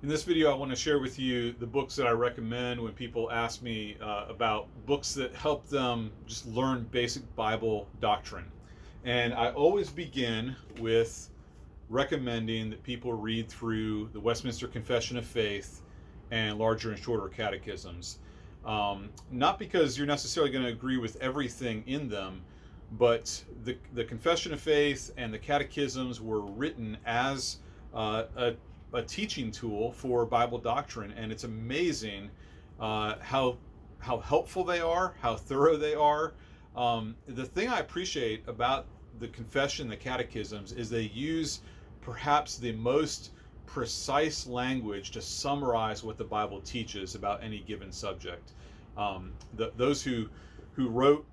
In this video, I want to share with you the books that I recommend when people ask me about books that help them just learn basic Bible doctrine. And I always begin with recommending that people read through the Westminster Confession of Faith and larger and shorter catechisms. Not because you're necessarily going to agree with everything in them, but the Confession of Faith and the catechisms were written as a teaching tool for Bible doctrine, and it's amazing how helpful they are, how thorough they are. The thing I appreciate about the confession, the catechisms, is they use perhaps the most precise language to summarize what the Bible teaches about any given subject. Those who wrote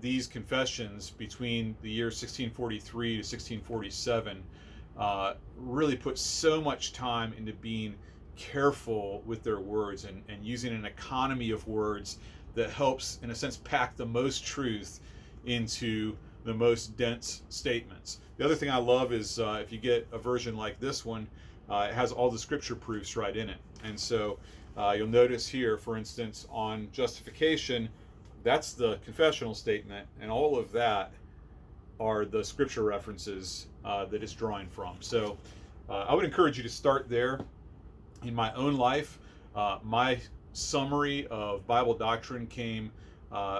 these confessions between the years 1643 to 1647 really put so much time into being careful with their words and using an economy of words that helps, in a sense, pack the most truth into the most dense statements. The other thing I love is if you get a version like this one, it has all the scripture proofs right in it. And so you'll notice here, for instance, on justification, that's the confessional statement, and all of that are the scripture references that it's drawing from. So I would encourage you to start there. In my own life, my summary of Bible doctrine came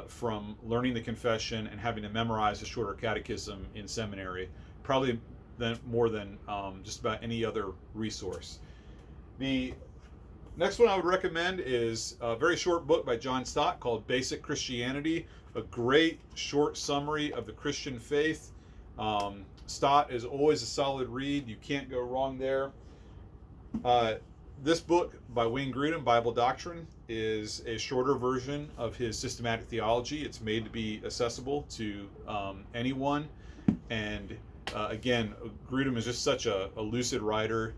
from learning the confession and having to memorize a shorter catechism in seminary, probably more than just about any other resource. The next one I would recommend is a very short book by John Stott called Basic Christianity, a great short summary of the Christian faith. Stott is always a solid read. You can't go wrong there. This book by Wayne Grudem, Bible Doctrine, is a shorter version of his systematic theology. It's made to be accessible to anyone. And again, Grudem is just such a lucid writer,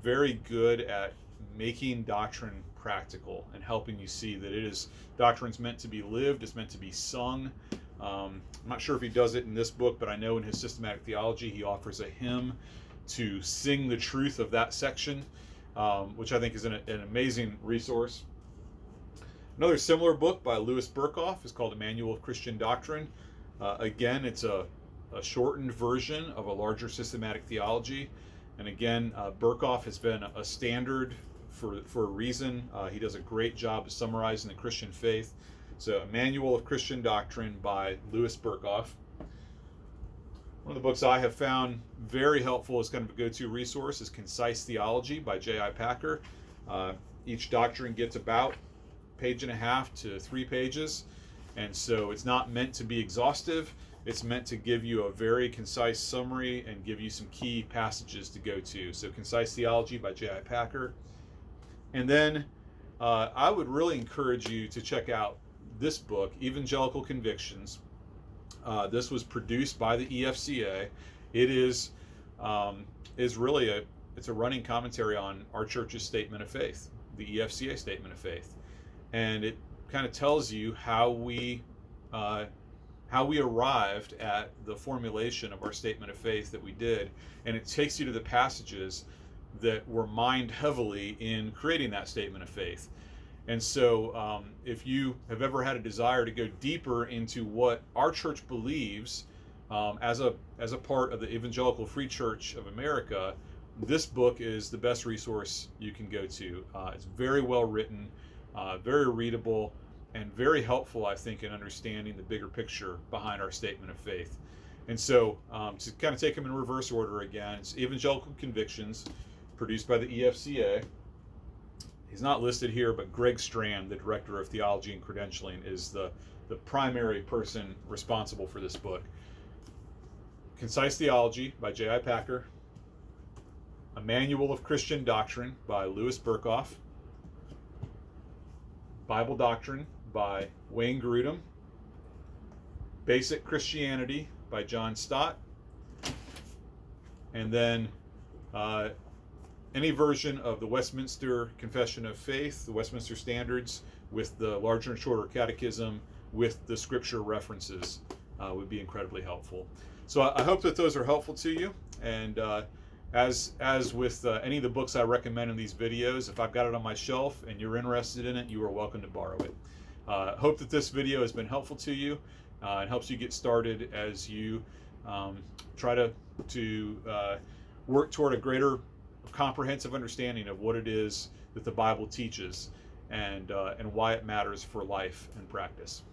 very good at making doctrine practical and helping you see that doctrine's meant to be lived, it's meant to be sung. I'm not sure if he does it in this book, but I know in his systematic theology he offers a hymn to sing the truth of that section, which I think is an amazing resource. Another similar book by Louis Berkhoff is called A Manual of Christian Doctrine. Again, it's a shortened version of a larger systematic theology. And again, Berkhoff has been a standard for a reason. He does a great job of summarizing the Christian faith. So, A Manual of Christian Doctrine by Louis Berkhoff. One of the books I have found very helpful as kind of a go-to resource is Concise Theology by J.I. Packer. Each doctrine gets about a page and a half to 3 pages, and so it's not meant to be exhaustive. It's meant to give you a very concise summary and give you some key passages to go to. So Concise Theology by J.I. Packer. And then I would really encourage you to check out this book, Evangelical Convictions. This was produced by the EFCA. It is really it's a running commentary on our church's statement of faith, the EFCA statement of faith, and it kind of tells you how we arrived at the formulation of our statement of faith that we did, and it takes you to the passages that were mined heavily in creating that statement of faith. And so if you have ever had a desire to go deeper into what our church believes as a part of the Evangelical Free Church of America, this book is the best resource you can go to. It's very well written, very readable, and very helpful, I think, in understanding the bigger picture behind our statement of faith. And so to kind of take them in reverse order again, it's Evangelical Convictions, produced by the EFCA. He's not listed here, but Greg Strand, the Director of Theology and Credentialing, is the primary person responsible for this book. Concise Theology by J.I. Packer. A Manual of Christian Doctrine by Louis Berkhoff. Bible Doctrine by Wayne Grudem. Basic Christianity by John Stott. And then any version of the Westminster Confession of Faith, the Westminster Standards, with the larger and shorter catechism, with the scripture references, would be incredibly helpful. So I hope that those are helpful to you. And As with any of the books I recommend in these videos, if I've got it on my shelf and you're interested in it, you are welcome to borrow it. Hope that this video has been helpful to you and helps you get started as you try to work toward a greater comprehensive understanding of what it is that the Bible teaches and why it matters for life and practice.